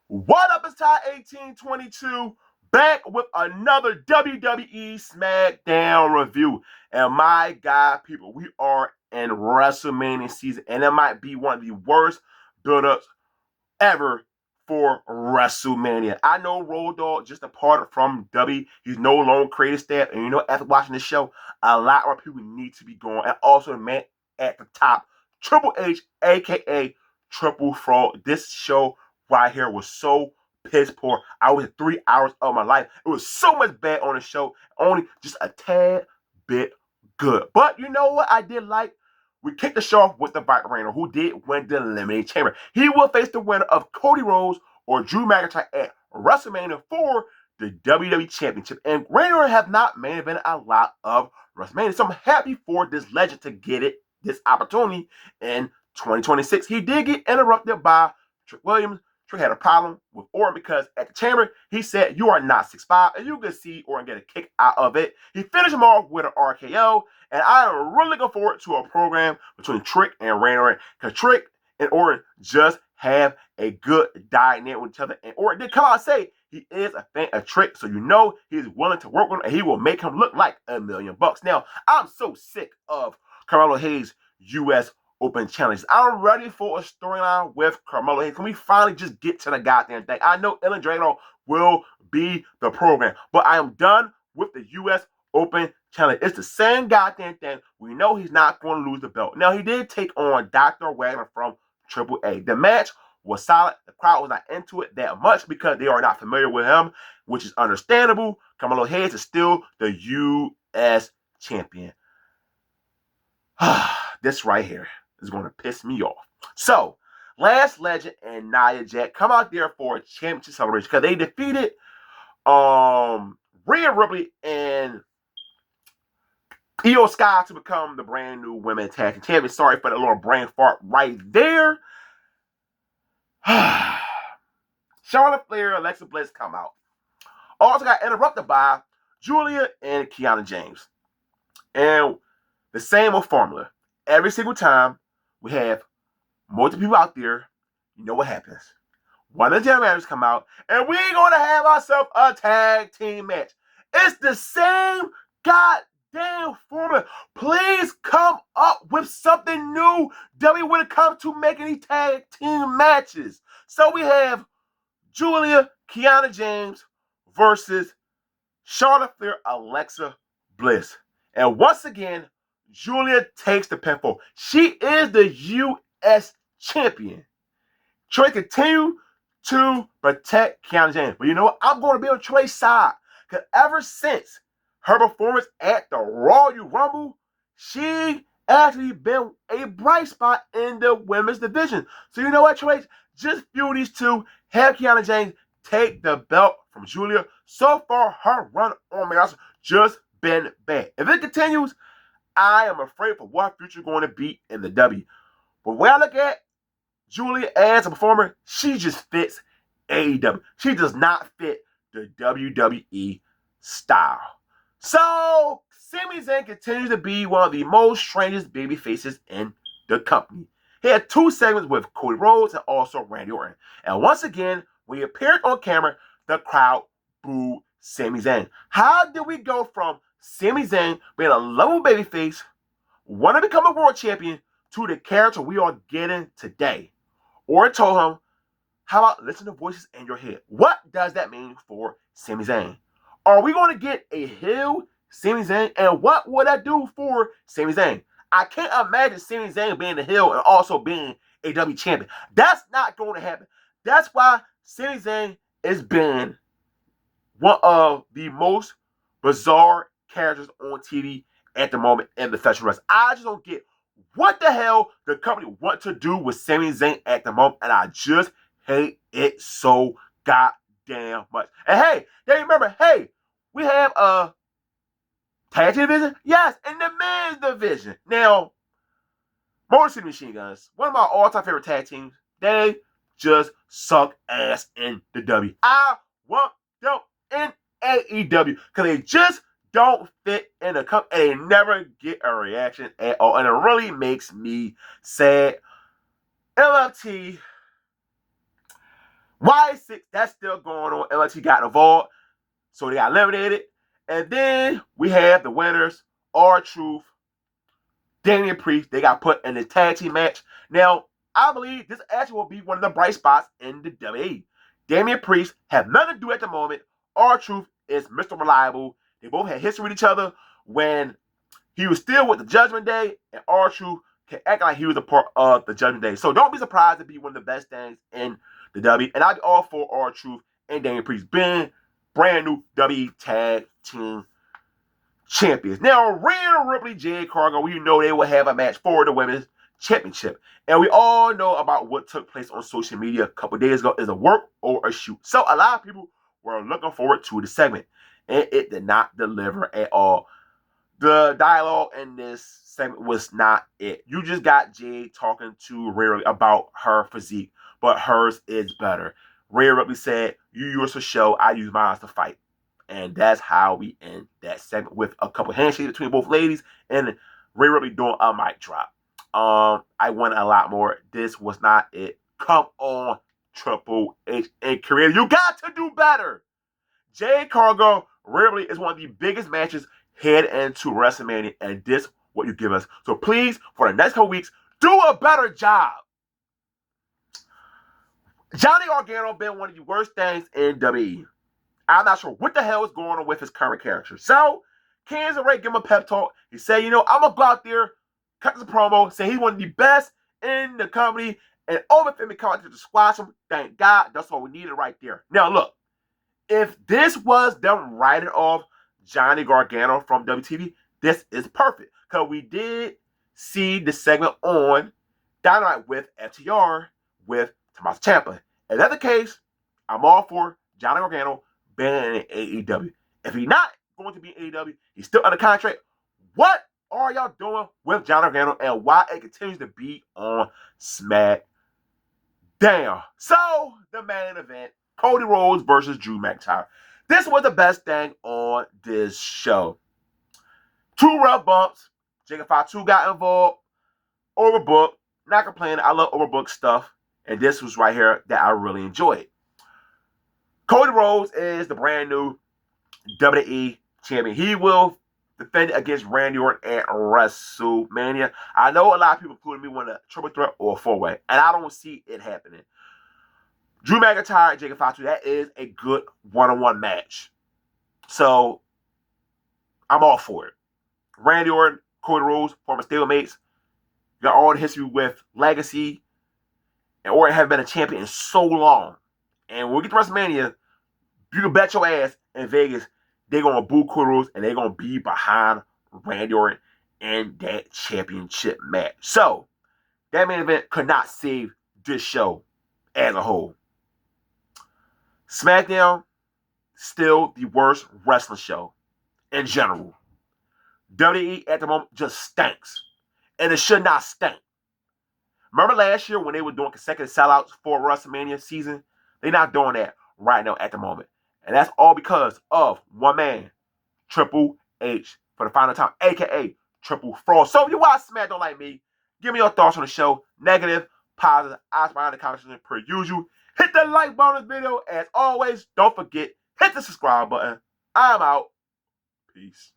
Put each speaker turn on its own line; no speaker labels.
What up, it's Ty 1822 back with another WWE Smackdown review. And my God, people, we are in WrestleMania season, and it might be one of the worst build-ups ever for WrestleMania. I know Rhodes just departed from W. He's no longer creative staff, and you know, after watching this show, a lot more people need to be going. And also, the man at the top, Triple H, aka Triple Fraud. This show right here was so piss poor. I was 3 hours of my life. It was so much bad on the show, only just a tad bit good. But you know what I did like? We kicked the show off with the Vibrator, who did win the Elimination Chamber. He will face the winner of Cody Rhodes or Drew McIntyre at WrestleMania for the WWE Championship. And Rainer have not main evented a lot of WrestleMania, so I'm happy for this legend to get this opportunity in 2026. He did get interrupted by Trick Williams. Trick had a problem with Orton because at the chamber, he said, "You are not 6'5", and you can see Orton get a kick out of it. He finished him off with an RKO, and I am really looking forward to a program between Trick and Rainer, because Trick and Orton just have a good dynamic with each other. And Orton did come out and say he is a fan of Trick, so you know he's willing to work with him, and he will make him look like $1 million. Now, I'm so sick of Carmelo Hayes' U.S. Open Challenge. I'm ready for a storyline with Carmelo Hayes. Can we finally just get to the goddamn thing? I know Ellen Drano will be the program, but I am done with the U.S. Open Challenge. It's the same goddamn thing. We know he's not going to lose the belt. Now, he did take on Dr. Wagner from Triple A. The match was solid. The crowd was not into it that much because they are not familiar with him, which is understandable. Carmelo Hayes is still the U.S. champion. This right here is going to piss me off. So, Last Legend and Nia Jax come out there for a championship celebration because they defeated Rhea Ripley and Io Sky to become the brand new women's tag team champions. Sorry for the little brain fart right there. Charlotte Flair, Alexa Bliss come out. Also got interrupted by Julia and Kiana James. And the same old formula. Every single time we have multiple people out there, you know what happens. One of the general managers come out, and we're going to have ourselves a tag team match. It's the same goddamn formula. Please come up with something new when it comes to making these tag team matches. So we have Julia, Kiana James versus Charlotte Flair, Alexa Bliss. And once again, Julia takes the pinfall. She is the U.S. champion. Trey continue to protect Kiana James. But you know what? I'm going to be on Trey's side. Because ever since her performance at the Royal Rumble, she actually been a bright spot in the women's division. So you know what, Trey? Just feud these two. Have Kiana James take the belt from Julia. So far, her run on me just been bad. If it continues, I am afraid for what future going to be in the W. But when I look at Julia as a performer, she just fits AEW. She does not fit the WWE style. So, Sami Zayn continues to be one of the most strangest baby faces in the company. He had 2 segments with Cody Rhodes and also Randy Orton. And once again, when he appeared on camera, the crowd booed Sami Zayn. How did we go from Sami Zayn being a lovable babyface, want to become a world champion, to the character we are getting today? Or told him, how about listen to voices in your head? What does that mean for Sami Zayn? Are we going to get a heel Sami Zayn? And what would that do for Sami Zayn? I can't imagine Sami Zayn being a heel and also being a W champion. That's not going to happen. That's why Sami Zayn has been one of the most bizarre characters on TV at the moment in the professional wrestling. I just don't get what the hell the company want to do with Sami Zayn at the moment, and I just hate it so goddamn much. And hey, they remember, hey, we have a tag team division? Yes, in the men's division. Now, Motor City Machine Guns, one of my all-time favorite tag teams, they just suck ass in the W. I want them in AEW because they just don't fit in the company and they never get a reaction at all. And it really makes me sad. LFT, Y6, that's still going on. LT got involved, so they got eliminated. And then we have the winners, R-Truth, Damian Priest. They got put in the tag team match. Now, I believe this actually will be one of the bright spots in the WWE. Damian Priest have nothing to do at the moment. R-Truth is Mr. Reliable. They both had history with each other when he was still with the Judgment Day, and R-Truth can act like he was a part of the Judgment Day. So don't be surprised to be one of the best things in the W. And I'd be all for R-Truth and Damian Priest being brand new W Tag Team Champions. Now, Rhea Ripley, Jade Cargill, we know they will have a match for the Women's Championship. And we all know about what took place on social media a couple days ago. Is a work or a shoot. So a lot of people were looking forward to the segment. And it did not deliver at all. The dialogue in this segment was not it. You just got Jade talking to Rhea Ripley about her physique, but hers is better. Rhea Ripley said, "You use for show, I use mine to fight." And that's how we end that segment, with a couple handshakes between both ladies and Rhea Ripley doing a mic drop. I wanted a lot more. This was not it. Come on, Triple H and Korea. You got to do better. Jade Cargill, Rhea Ripley is one of the biggest matches head into WrestleMania, and this what you give us. So please, for the next couple weeks, do a better job. Johnny Gargano been one of the worst things in WWE. I'm not sure what the hell is going on with his current character. So, Candice LeRae give him a pep talk. He said, I'm going to go out there, cut this promo, say he's one of the best in the company, and over for me come out to squash him. Thank God. That's all we needed right there. Now, look, if this was them writing off Johnny Gargano from WTV, this is perfect. Because we did see the segment on Dynamite with FTR with Tommaso Ciampa. If that's the case, I'm all for Johnny Gargano being in AEW. If he's not going to be in AEW, he's still under contract. What are y'all doing with Johnny Gargano, and why it continues to be on Smackdown? So, the main event, Cody Rhodes versus Drew McIntyre. This was the best thing on this show. 2 rough bumps. Jacob Fatu got involved. Overbooked. Not complaining. I love overbooked stuff. And this was right here that I really enjoyed. Cody Rhodes is the brand new WWE champion. He will defend against Randy Orton at WrestleMania. I know a lot of people including me want a triple threat or a 4-way, and I don't see it happening. Drew McIntyre and Jacob Fatu, that is a good one-on-one match. So, I'm all for it. Randy Orton, Cody Rhodes, former stablemates. Got all the history with Legacy. And Orton haven't been a champion in so long. And when we get to WrestleMania, you can bet your ass in Vegas, they're going to boo Cody Rhodes and they're going to be behind Randy Orton in that championship match. So, that main event could not save this show as a whole. Smackdown, still the worst wrestling show in general. WWE at the moment just stinks. And it should not stink. Remember last year when they were doing consecutive sellouts for WrestleMania season? They're not doing that right now at the moment. And that's all because of one man, Triple H, for the final time, a.k.a. Triple Fraud. So if you watch SmackDown like me, give me your thoughts on the show. Negative, positive, ask behind the comments per usual. Hit the like button on this video. As always, don't forget, hit the subscribe button. I'm out. Peace.